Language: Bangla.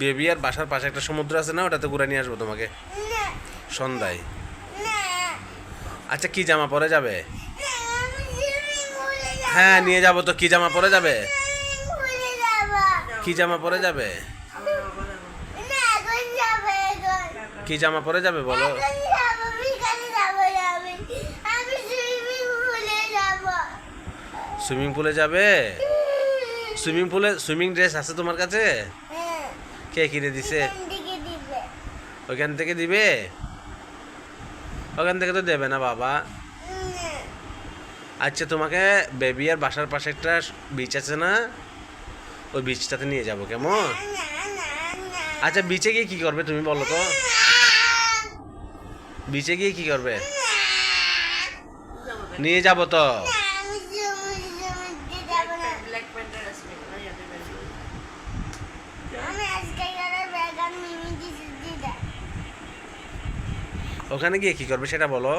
বেবি আর বাসার পাশে একটা সমুদ্র আছে না, ওটাতে ঘুরে নিয়ে আসবো তোমাকে সন্ধ্যায়। আচ্ছা কি জামা পরে যাবে? হ্যাঁ নিয়ে যাবো তো। কি জামা পরে যাবে? কি জামা পরে যাবে? কি জামা পরে যাবে বলো? সুইমিং পুলে যাবে? সুইমিং পুলে সুইমিং ড্রেস আছে তোমার কাছে? কে কিনে দিছে? ওইখান থেকে দিবে? ওখান থেকে তো দেবে না বাবা। আচ্ছা তোমাকে বেবি আর বাসার পাশে একটা বিচ আছে না, ওই বিচটাতে নিয়ে যাবো কেমন? আচ্ছা বিচে গিয়ে কি করবে তুমি বলো তো? বিচে গিয়ে কি করবে? নিয়ে যাবো তো। ওখানে গিয়ে কি করবে সেটা বলো।